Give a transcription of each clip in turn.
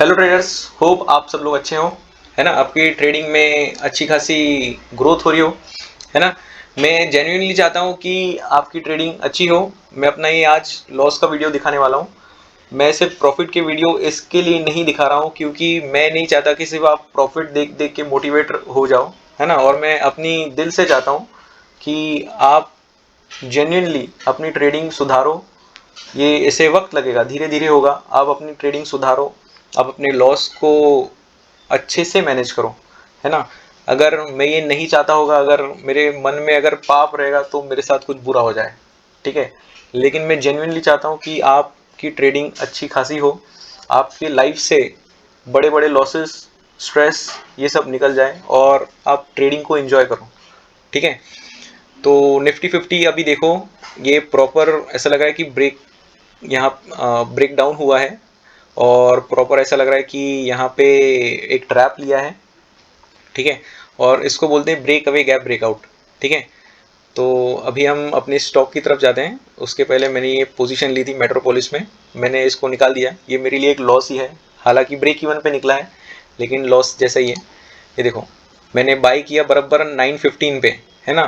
Hello traders, hope आप सब लोग अच्छे हो, है ना। आपकी ट्रेडिंग में अच्छी खासी ग्रोथ हो रही हो, है ना। मैं जेन्युइनली चाहता हूँ कि आपकी ट्रेडिंग अच्छी हो। मैं अपना ये आज लॉस का वीडियो दिखाने वाला हूँ। मैं सिर्फ प्रॉफिट के वीडियो इसके लिए नहीं दिखा रहा हूँ क्योंकि मैं नहीं चाहता कि सिर्फ आप प्रॉफिट देख देख के मोटिवेट हो जाओ, है ना। और मैं अपनी दिल से चाहता हूँ कि आप जेन्युइनली अपनी ट्रेडिंग सुधारो। ये इसे वक्त लगेगा, धीरे धीरे होगा। आप अपनी ट्रेडिंग सुधारो, आप अपने लॉस को अच्छे से मैनेज करो, है ना। अगर मैं ये नहीं चाहता होगा, अगर मेरे मन में अगर पाप रहेगा तो मेरे साथ कुछ बुरा हो जाए, ठीक है। लेकिन मैं जेन्युइनली चाहता हूँ कि आपकी ट्रेडिंग अच्छी खासी हो, आपकी लाइफ से बड़े बड़े लॉसेस, स्ट्रेस, ये सब निकल जाए और आप ट्रेडिंग को एंजॉय करो, ठीक है। तो निफ्टी 50 अभी देखो, ये प्रॉपर ऐसा लग रहा है कि यहाँ ब्रेक डाउन हुआ है और प्रॉपर ऐसा लग रहा है कि यहाँ पे एक ट्रैप लिया है, ठीक है। और इसको बोलते हैं ब्रेक अवे गैप ब्रेकआउट, ठीक है। तो अभी हम अपने स्टॉक की तरफ जाते हैं। उसके पहले मैंने ये पोजीशन ली थी मेट्रोपोलिस में, मैंने इसको निकाल दिया। ये मेरे लिए एक लॉस ही है, हालांकि ब्रेक इवन पे निकला है लेकिन लॉस जैसा ही है। ये देखो, मैंने बाई किया बराबर 9:15 पे, है ना।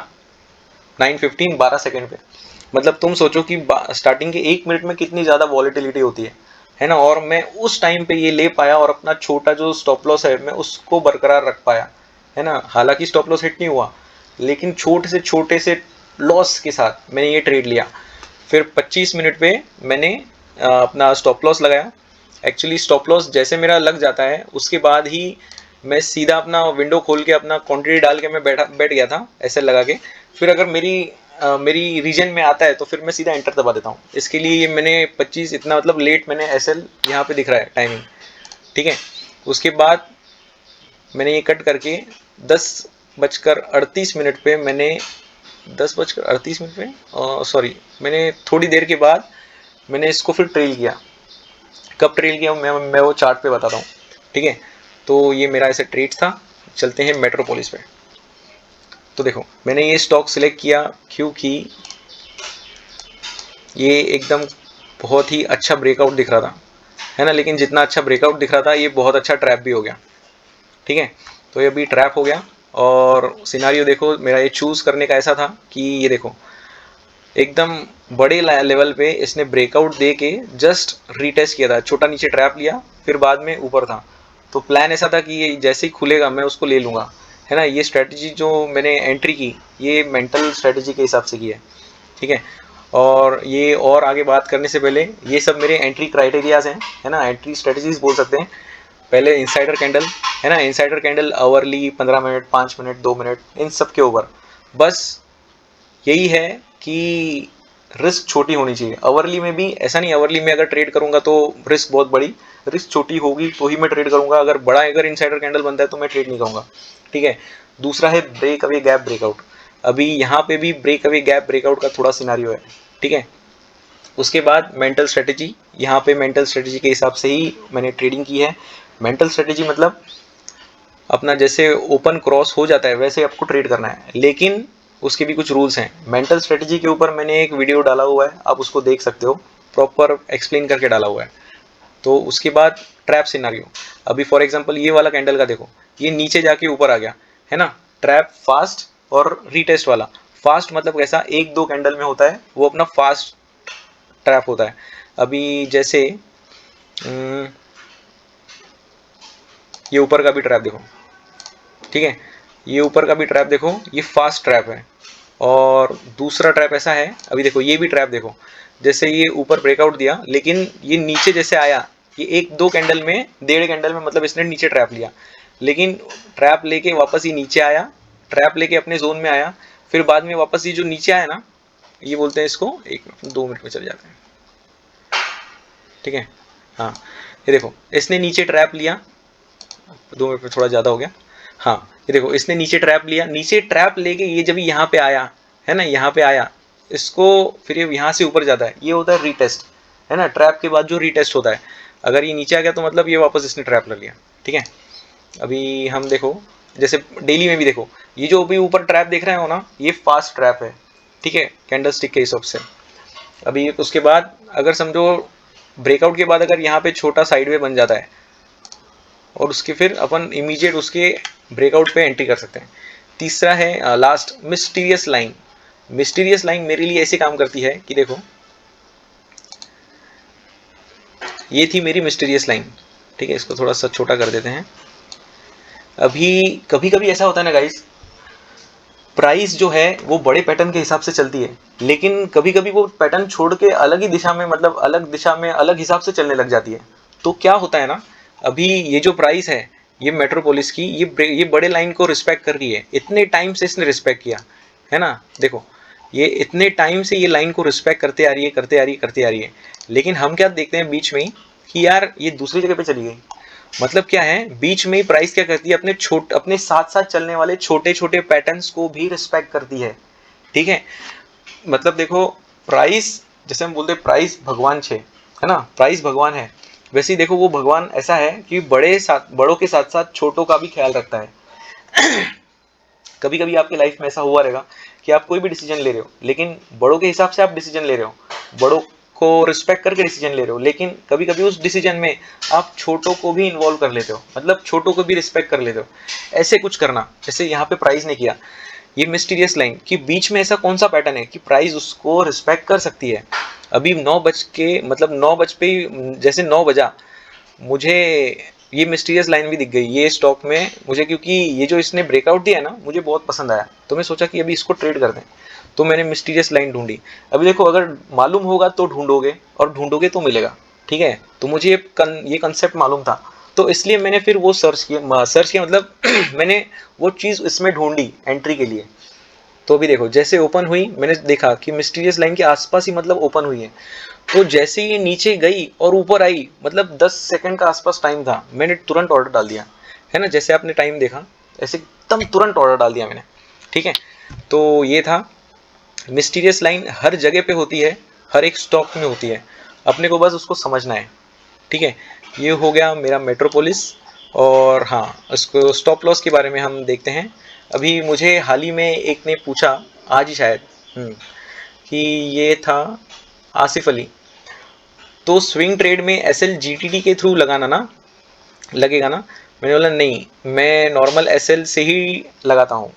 9:15 12 सेकेंड पे। मतलब तुम सोचो कि स्टार्टिंग के 1 मिनट में कितनी ज़्यादा वॉलेटिलिटी होती है ना। और मैं उस टाइम पे ये ले पाया और अपना छोटा जो स्टॉप लॉस है मैं उसको बरकरार रख पाया, है ना। हालांकि स्टॉप लॉस हिट नहीं हुआ लेकिन छोटे से लॉस के साथ मैंने ये ट्रेड लिया। फिर 25 मिनट पे मैंने अपना स्टॉप लॉस लगाया। एक्चुअली स्टॉप लॉस जैसे मेरा लग जाता है उसके बाद ही मैं सीधा अपना विंडो खोल के अपना क्वांटिटी डाल के मैं बैठ गया था ऐसे लगा के। फिर अगर मेरी रीजन में आता है तो फिर मैं सीधा एंटर दबा देता हूँ। इसके लिए ये मैंने 25 इतना मतलब लेट मैंने एसएल यहाँ पे दिख रहा है टाइमिंग, ठीक है। उसके बाद मैंने ये कट करके 10:38 पे मैंने 10:38 पे सॉरी, मैंने थोड़ी देर के बाद मैंने इसको फिर ट्रेल किया। कब ट्रेल किया मैं वो चार्ट पे बताता हूँ, ठीक है। तो ये मेरा ऐसा ट्रेड था। चलते हैं मेट्रोपोलिस पे। तो देखो, मैंने ये स्टॉक सिलेक्ट किया क्योंकि ये एकदम बहुत ही अच्छा ब्रेकआउट दिख रहा था, है ना। लेकिन जितना अच्छा ब्रेकआउट दिख रहा था ये बहुत अच्छा ट्रैप भी हो गया, ठीक है। तो ये अभी ट्रैप हो गया और सिनारियो देखो, मेरा ये चूज़ करने का ऐसा था कि ये देखो एकदम बड़े लेवल पे इसने ब्रेकआउट दे के जस्ट रीटेस्ट किया था, छोटा नीचे ट्रैप लिया, फिर बाद में ऊपर था। तो प्लान ऐसा था कि ये जैसे ही खुलेगा मैं उसको ले लूँगा, है ना। ये स्ट्रेटजी जो मैंने एंट्री की ये मेंटल स्ट्रेटजी के हिसाब से की है, ठीक है। और ये और आगे बात करने से पहले ये सब मेरे एंट्री क्राइटेरियाज हैं, है ना, एंट्री स्ट्रेटजीज बोल सकते हैं। पहले इनसाइडर कैंडल, है ना, insider candle hourly 15 minute, 5 minute, 2 minute, इन सब के ऊपर बस यही है कि रिस्क छोटी होनी चाहिए। आवरली में भी ऐसा नहीं, आवरली में अगर ट्रेड करूंगा तो रिस्क बहुत बड़ी, रिस्क छोटी होगी तो ही मैं ट्रेड करूंगा। अगर बड़ा अगर इनसाइडर कैंडल बनता है तो मैं ट्रेड नहीं करूंगा, ठीक है। दूसरा है ब्रेक अवे गैप ब्रेकआउट। अभी यहाँ पे भी ब्रेक अवे गैप ब्रेकआउट का थोड़ा सिनारियो है, ठीक है। उसके बाद मेंटल स्ट्रेटेजी, यहाँ पे मेंटल स्ट्रेटेजी के हिसाब से ही मैंने ट्रेडिंग की है। मेंटल स्ट्रेटेजी मतलब अपना जैसे ओपन क्रॉस हो जाता है वैसे आपको ट्रेड करना है, लेकिन उसके भी कुछ रूल्स हैं। मेंटल स्ट्रेटेजी के ऊपर मैंने एक वीडियो डाला हुआ है, आप उसको देख सकते हो, प्रॉपर एक्सप्लेन करके डाला हुआ है। तो उसके बाद ट्रैप सिनारियो, अभी फॉर एग्जांपल ये वाला कैंडल का देखो, ये नीचे जाके ऊपर आ गया, है ना। ट्रैप फास्ट और रीटेस्ट वाला। फास्ट मतलब कैसा, एक दो कैंडल में होता है वो अपना फास्ट ट्रैप होता है। अभी जैसे ये ऊपर का भी ट्रैप देखो, ठीक है। ये ऊपर का भी ट्रैप देखो, ये फास्ट ट्रैप है। और दूसरा ट्रैप ऐसा है, अभी देखो ये भी ट्रैप देखो, जैसे ये ऊपर ब्रेकआउट दिया लेकिन ये नीचे जैसे आया, ये एक दो कैंडल में, डेढ़ कैंडल में मतलब इसने नीचे ट्रैप लिया, लेकिन ट्रैप लेके वापस ये नीचे आया, ट्रैप लेके अपने जोन में आया, फिर बाद में वापस ये जो नीचे आया ना, ये बोलते हैं इसको, 1 मिनट 2 मिनट में चले जाते हैं, ठीक है। हाँ, ये देखो इसने नीचे ट्रैप लिया, 2 मिनट में थोड़ा ज़्यादा हो गया। हाँ, ये देखो इसने नीचे ट्रैप लिया, नीचे ट्रैप लेके ये जब यहाँ पे आया, है ना, यहाँ पे आया, इसको फिर ये यहाँ से ऊपर जाता है, ये होता है रीटेस्ट, है ना। ट्रैप के बाद जो रीटेस्ट होता है, अगर ये नीचे आ गया तो मतलब ये वापस इसने ट्रैप ले लिया, ठीक है। अभी हम देखो, जैसे डेली में भी देखो, ये जो अभी ऊपर ट्रैप देख रहे हो ना, ये फास्ट ट्रैप है, ठीक है, कैंडल स्टिक के हिसाब से। अभी उसके बाद अगर समझो ब्रेकआउट के बाद अगर यहाँ पे छोटा साइडवे बन जाता है, और उसके फिर अपन इमीडिएट उसके ब्रेकआउट पे एंट्री कर सकते हैं। तीसरा है last, mysterious line. Mysterious line मेरे लिए ऐसे काम करती है कि देखो, ये थी मेरी मिस्टीरियस लाइन, ठीक है। इसको थोड़ा सा छोटा कर देते हैं। अभी कभी कभी ऐसा होता है ना गाइस, प्राइस जो है वो बड़े पैटर्न के हिसाब से चलती है, लेकिन कभी कभी वो पैटर्न छोड़ के अलग ही दिशा में, मतलब अलग दिशा में अलग हिसाब से चलने लग जाती है। तो क्या होता है ना, अभी ये जो प्राइस है, ये मेट्रोपोलिस की, ये बड़े लाइन को रिस्पेक्ट कर रही है। इतने टाइम से इसने रिस्पेक्ट किया है ना, देखो ये इतने टाइम से ये लाइन को रिस्पेक्ट करते आ रही है, करते आ रही है, करते आ रही है। लेकिन हम क्या देखते हैं बीच में ही कि यार ये दूसरी जगह पे चली गई। मतलब क्या है, बीच में ही प्राइस क्या करती है, अपने साथ साथ चलने वाले छोटे छोटे पैटर्न्स को भी रिस्पेक्ट करती है, ठीक है। मतलब देखो, प्राइस, जैसे हम बोलते हैं प्राइस भगवान छे, है ना, प्राइस भगवान है। वैसे ही देखो, वो भगवान ऐसा है कि बड़ों के साथ साथ छोटों का भी ख्याल रखता है। कभी कभी आपकी लाइफ में ऐसा हुआ रहेगा कि आप कोई भी डिसीजन ले रहे हो, लेकिन बड़ों के हिसाब से आप डिसीजन ले रहे हो, बड़ों को रिस्पेक्ट करके डिसीजन ले रहे हो, लेकिन कभी कभी उस डिसीजन में आप छोटों को भी इन्वॉल्व कर लेते हो, मतलब छोटों को भी रिस्पेक्ट कर लेते हो। ऐसे कुछ करना, जैसे यहाँ पे प्राइस ने किया, ये मिस्टीरियस लाइन कि बीच में ऐसा कौन सा पैटर्न है कि प्राइस उसको रिस्पेक्ट कर सकती है। अभी 9 बज के, मतलब 9 बज पे जैसे 9 बजा, मुझे ये मिस्टीरियस लाइन भी दिख गई ये स्टॉक में मुझे, क्योंकि ये जो इसने ब्रेकआउट दिया ना मुझे बहुत पसंद आया, तो मैं सोचा कि अभी इसको ट्रेड कर दें। तो मैंने मिस्टीरियस लाइन ढूंढी। अभी देखो, अगर मालूम होगा तो ढूंढोगे, और ढूंढोगे तो मिलेगा, ठीक है। तो मुझे ये कंसेप्ट मालूम था, तो इसलिए मैंने फिर वो सर्च किया मतलब मैंने वो चीज़ इसमें ढूंढी एंट्री के लिए। तो अभी देखो, जैसे ओपन हुई मैंने देखा कि मिस्टीरियस लाइन के आसपास ही मतलब ओपन हुई है। तो जैसे ये नीचे गई और ऊपर आई, मतलब 10 सेकंड का आसपास टाइम था, मैंने तुरंत ऑर्डर डाल दिया, है ना। जैसे आपने टाइम देखा, ऐसे एकदम तुरंत ऑर्डर डाल दिया मैंने, ठीक है। तो ये था, मिस्टीरियस लाइन हर जगह पे होती है, हर एक स्टॉक में होती है, अपने को बस उसको समझना है, ठीक है। ये हो गया मेरा मेट्रोपोलिस। और हाँ, उसको स्टॉप लॉस के बारे में हम देखते हैं। अभी मुझे हाल ही में एक ने पूछा, आज ही शायद, कि ये था आसिफ अली, तो स्विंग ट्रेड में एसएल जीटीटी के थ्रू लगाना ना, लगेगा ना। मैंने बोला नहीं, मैं नॉर्मल एसएल से ही लगाता हूँ।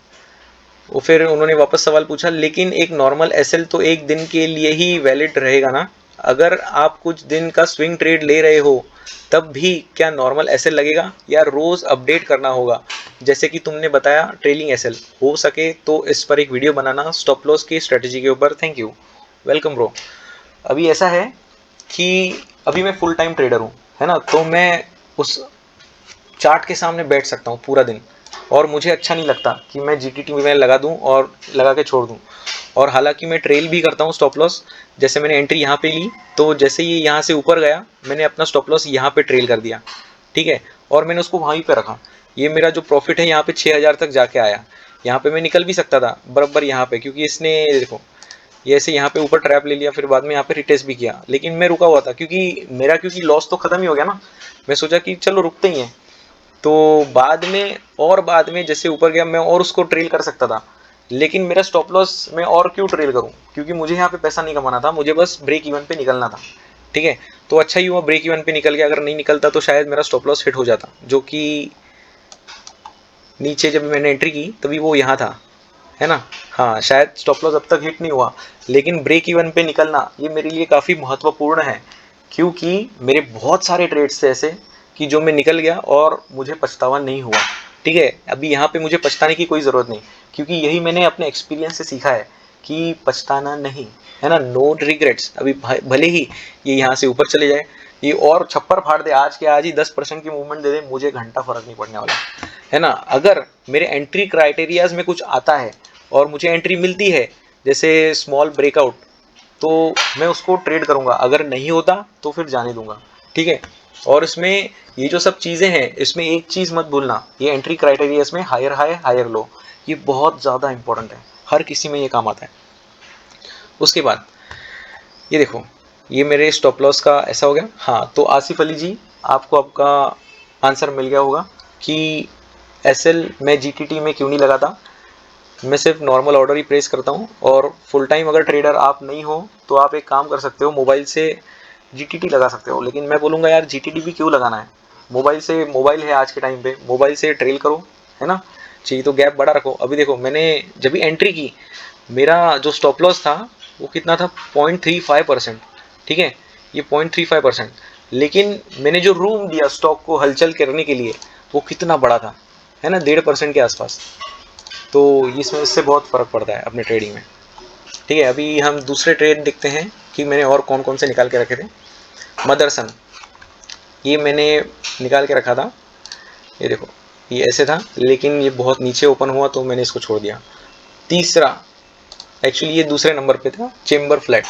वो फिर उन्होंने वापस सवाल पूछा, लेकिन एक नॉर्मल एसएल तो एक दिन के लिए ही वैलिड रहेगा ना, अगर आप कुछ दिन का स्विंग ट्रेड ले रहे हो तब भी क्या नॉर्मल एसएल लगेगा, या रोज अपडेट करना होगा जैसे कि तुमने बताया ट्रेलिंग एसएल। हो सके तो इस पर एक वीडियो बनाना स्टॉप लॉस की स्ट्रेटजी के ऊपर। Thank you, welcome bro. अभी ऐसा है कि अभी मैं फुल टाइम ट्रेडर हूँ, है ना, तो मैं उस चार्ट के सामने बैठ सकता हूँ पूरा दिन, और मुझे अच्छा नहीं लगता कि मैं जीटीटी में लगा दूँ और लगा के छोड़ दूँ। और हालांकि मैं ट्रेल भी करता हूँ स्टॉप लॉस, जैसे मैंने एंट्री यहाँ पे ली, तो जैसे ये यहाँ से ऊपर गया मैंने अपना स्टॉप लॉस यहाँ पे ट्रेल कर दिया, ठीक है, और मैंने उसको वहीं पे रखा। ये मेरा जो प्रॉफिट है यहाँ पे 6000 तक जाके आया। यहाँ पे मैं निकल भी सकता था बराबर यहाँ पे, क्योंकि इसने देखो ये ऐसे यहाँ पे ऊपर ट्रैप ले लिया, फिर बाद में यहाँ पे रिटेस्ट भी किया, लेकिन मैं रुका हुआ था क्योंकि लॉस तो खत्म ही हो गया ना। मैं सोचा कि चलो रुकते ही हैं। तो बाद में जैसे ऊपर गया मैं और उसको ट्रेल कर सकता था, लेकिन मेरा स्टॉप लॉस मैं और क्यों ट्रेल करूं, क्योंकि मुझे यहाँ पे पैसा नहीं कमाना था, मुझे बस ब्रेक इवन पे निकलना था, ठीक है। तो अच्छा ही हुआ ब्रेक इवन पे निकल गया, अगर नहीं निकलता तो शायद मेरा स्टॉप लॉस हिट हो जाता, जो कि नीचे जब मैंने एंट्री की तभी वो यहाँ था, है ना। हाँ, शायद स्टॉप लॉस अब तक हिट नहीं हुआ, लेकिन ब्रेक इवन पे निकलना ये मेरे लिए काफ़ी महत्वपूर्ण है, क्योंकि मेरे बहुत सारे ट्रेड्स थे ऐसे कि जो मैं निकल गया और मुझे पछतावा नहीं हुआ, ठीक है। अभी यहाँ पे मुझे पछताने की कोई ज़रूरत नहीं, क्योंकि यही मैंने अपने एक्सपीरियंस से सीखा है कि पछताना नहीं, है ना, नो रिग्रेट्स। अभी भले ही ये यहाँ से ऊपर चले जाए, ये और छप्पर फाड़ दे, आज के आज ही 10% की मूवमेंट दे दे, मुझे घंटा फर्क नहीं पड़ने वाला, है ना। अगर मेरे एंट्री क्राइटेरियाज में कुछ आता है और मुझे एंट्री मिलती है, जैसे स्मॉल ब्रेकआउट, तो मैं उसको ट्रेड करूंगा, अगर नहीं होता तो फिर जाने दूंगा, ठीक है। और इसमें ये जो सब चीज़ें हैं, इसमें एक चीज़ मत भूलना, ये एंट्री क्राइटेरियाज में हायर हाई हायर लो, ये बहुत ज़्यादा इंपॉर्टेंट है, हर किसी में ये काम आता है। उसके बाद ये देखो, ये मेरे स्टॉप लॉस का ऐसा हो गया। हाँ, तो आसिफ अली जी, आपको आपका आंसर मिल गया होगा कि एसएल मैं जीटीटी में क्यों नहीं लगाता। मैं सिर्फ नॉर्मल ऑर्डर ही प्लेस करता हूँ, और फुल टाइम अगर ट्रेडर आप नहीं हो तो आप एक काम कर सकते हो, मोबाइल से जीटीटी लगा सकते हो, लेकिन मैं बोलूँगा यार जीटीटी भी क्यों लगाना है, मोबाइल है आज के टाइम पे, मोबाइल से ट्रेल करो, है ना। चाहिए तो गैप बड़ा रखो। अभी देखो मैंने जब भी एंट्री की, मेरा जो स्टॉप लॉस था वो कितना था, 0.35%। ठीक है, ये 0.35%। लेकिन मैंने जो रूम दिया स्टॉक को हलचल करने के लिए, वो कितना बड़ा था, है ना, 1.5% के आसपास। तो इसमें इससे बहुत फ़र्क पड़ता है अपने ट्रेडिंग में। ठीक है, अभी हम दूसरे ट्रेड देखते हैं कि मैंने और कौन कौन से निकाल के रखे थे। मदरसन, ये मैंने निकाल के रखा था। ये देखो, ये ऐसे था, लेकिन ये बहुत नीचे ओपन हुआ तो मैंने इसको छोड़ दिया। तीसरा, एक्चुअली ये दूसरे नंबर पे था, चेम्बर फ्लैट,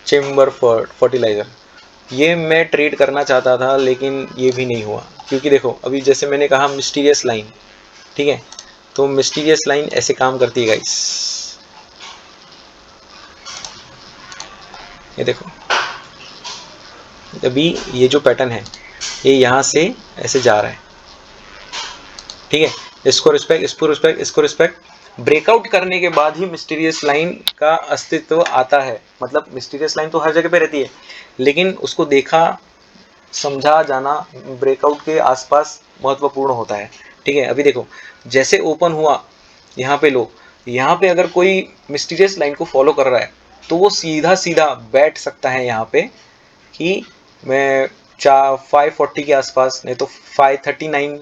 चेम्बर फर्टिलाइज़र। ये मैं ट्रेड करना चाहता था लेकिन ये भी नहीं हुआ, क्योंकि देखो अभी जैसे मैंने कहा मिस्टीरियस लाइन, ठीक है, तो मिस्टीरियस लाइन ऐसे काम करती है गाइस। ये देखो, अभी ये जो पैटर्न है ये यहाँ से ऐसे जा रहा है, ठीक है, इसको रिस्पेक्ट, इसको रिस्पेक्ट, इसको रिस्पेक्ट। ब्रेकआउट करने के बाद ही मिस्टीरियस लाइन का अस्तित्व आता है। मतलब मिस्टीरियस लाइन तो हर जगह पे रहती है, लेकिन उसको देखा समझा जाना ब्रेकआउट के आसपास महत्वपूर्ण होता है। ठीक है, अभी देखो जैसे ओपन हुआ यहाँ पे लो, यहाँ पे अगर कोई मिस्टीरियस लाइन को फॉलो कर रहा है तो वो सीधा सीधा बैठ सकता है यहाँ पे कि मैं 540 के आसपास, नहीं तो 539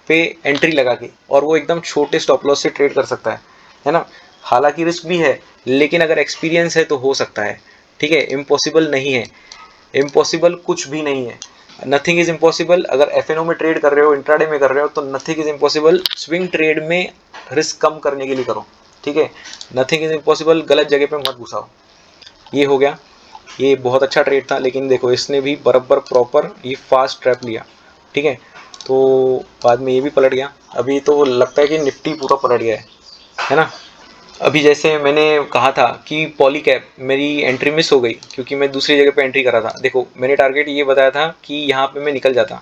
पे एंट्री लगा के, और वो एकदम छोटे स्टॉप लॉस से ट्रेड कर सकता है ना। हालांकि रिस्क भी है, लेकिन अगर एक्सपीरियंस है तो हो सकता है। ठीक है, इम्पॉसिबल नहीं है, इम्पॉसिबल कुछ भी नहीं है। Nothing is impossible. अगर एफएनओ में ट्रेड कर रहे हो, इंट्राडे में कर रहे हो, तो nothing is impossible. Swing trade में रिस्क कम करने के लिए करो, ठीक है। नथिंग इज इम्पॉसिबल, गलत जगह पे मत घुसाओ। ये हो गया, ये बहुत अच्छा ट्रेड था, लेकिन देखो इसने भी बराबर प्रॉपर ये फास्ट ट्रैप लिया, ठीक है। तो बाद में ये भी पलट गया। अभी तो लगता है कि निफ्टी पूरा पलट गया है ना। अभी जैसे मैंने कहा था कि पॉलीकैप मेरी एंट्री मिस हो गई क्योंकि मैं दूसरी जगह पे एंट्री कर रहा था। देखो मैंने टारगेट ये बताया था कि यहाँ पे मैं निकल जाता,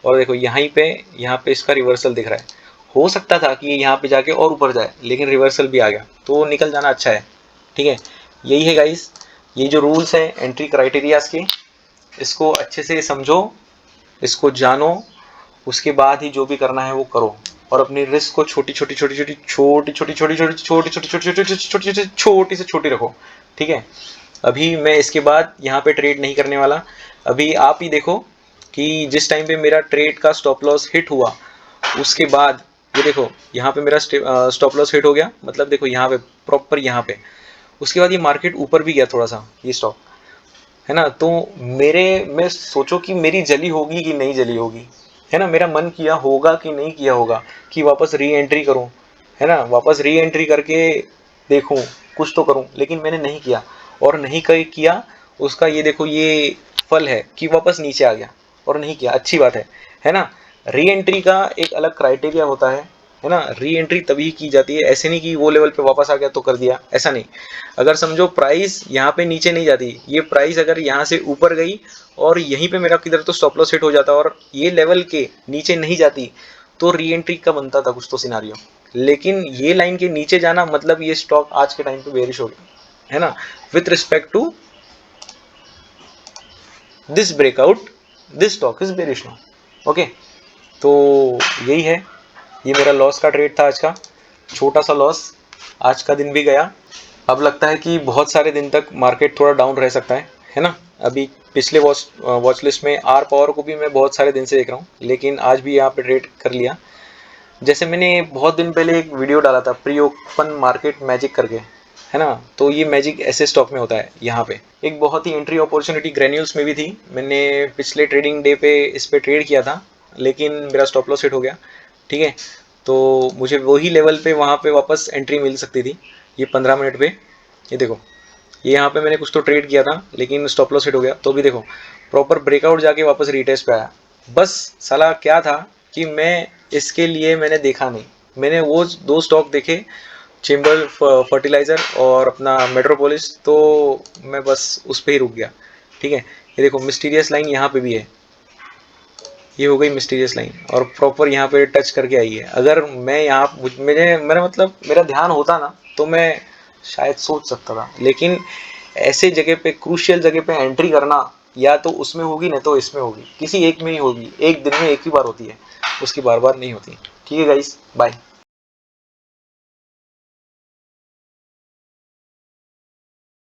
और देखो यहाँ पे इसका रिवर्सल दिख रहा है। हो सकता था कि ये यहाँ पे जाके और ऊपर जाए, लेकिन रिवर्सल भी आ गया, तो निकल जाना अच्छा है। ठीक है, यही है गाइस, ये जो रूल्स हैं एंट्री क्राइटेरियाज के, इसको अच्छे से समझो, इसको जानो, उसके बाद ही जो भी करना है वो करो। और अपनी रिस्क को छोटी छोटी छोटी छोटी छोटी छोटी छोटी छोटी छोटी छोटी छोटी छोटी छोटी छोटी छोटी से छोटी रखो, ठीक है। अभी मैं इसके बाद यहाँ पे ट्रेड नहीं करने वाला। अभी आप ही देखो कि जिस टाइम पे मेरा ट्रेड का स्टॉप लॉस हिट हुआ, उसके बाद ये देखो यहाँ पे मेरा स्टॉप लॉस हिट हो गया, मतलब देखो यहाँ पे प्रॉपर यहाँ पे, उसके बाद ये मार्केट ऊपर भी गया थोड़ा सा, ये स्टॉक, है ना। तो मैं सोचो कि मेरी जली होगी कि नहीं जली होगी, है ना। मेरा मन किया होगा कि नहीं किया होगा कि वापस री एंट्री करूं, है ना, वापस री एंट्री करके देखूं, कुछ तो करूं, लेकिन मैंने नहीं किया। और नहीं किया, उसका ये देखो ये फल है कि वापस नीचे आ गया और नहीं किया। अच्छी बात है ना। री एंट्री का एक अलग क्राइटेरिया होता है ना। री एंट्री तभी की जाती है, ऐसे नहीं कि वो लेवल पे वापस आ गया तो कर दिया, ऐसा नहीं। अगर समझो प्राइस यहाँ पे नीचे नहीं जाती, ये प्राइस अगर यहाँ से ऊपर गई और यहीं पे मेरा किधर तो स्टॉप लॉस हिट हो जाता और ये लेवल के नीचे नहीं जाती, तो री एंट्री का बनता था कुछ तो सिनारियो। लेकिन ये लाइन के नीचे जाना मतलब ये स्टॉक आज के टाइम पे बेरिश हो गया, है ना। With respect to this breakout, this stock is bearish now, okay. तो यही है, ये मेरा लॉस का ट्रेड था आज का, छोटा सा लॉस, आज का दिन भी गया। अब लगता है कि बहुत सारे दिन तक मार्केट थोड़ा डाउन रह सकता है ना। अभी पिछले वॉच लिस्ट में आर पावर को भी मैं बहुत सारे दिन से देख रहा हूँ, लेकिन आज भी यहाँ पे ट्रेड कर लिया। जैसे मैंने बहुत दिन पहले एक वीडियो डाला था प्री ओपन मार्केट मैजिक करके, है ना। तो ये मैजिक ऐसे स्टॉक में होता है। यहाँ पे एक बहुत ही एंट्री अपॉर्चुनिटी ग्रेन्यूल्स में भी थी, मैंने पिछले ट्रेडिंग डे पे इस पे ट्रेड किया था, लेकिन मेरा स्टॉप लॉस हिट हो गया, ठीक है। तो मुझे वही लेवल पे वहाँ पे वापस एंट्री मिल सकती थी, ये 15 मिनट पे। ये देखो, ये यहाँ पे मैंने कुछ तो ट्रेड किया था, लेकिन स्टॉप लॉस हिट हो गया, तो भी देखो प्रॉपर ब्रेकआउट जाके वापस रिटेस्ट पे आया। बस साला क्या था कि मैं इसके लिए मैंने देखा नहीं, मैंने वो दो स्टॉक देखे, चेम्बर फर्टिलाइज़र और अपना मेट्रोपोलिस, तो मैं बस उस पर ही रुक गया, ठीक है। ये देखो मिस्टीरियस लाइन यहाँ पे भी है, ये हो गई मिस्टीरियस लाइन और प्रॉपर यहाँ पे टच करके आई है। अगर मैं यहाँ मेरा मतलब मेरा ध्यान होता ना तो मैं शायद सोच सकता था, लेकिन ऐसे जगह पे क्रूशियल जगह पे एंट्री करना या तो उसमें होगी नहीं तो इसमें होगी, किसी एक में ही होगी, एक दिन में एक ही बार होती है, उसकी बार बार नहीं होती। ठीक है गाइस, बाय।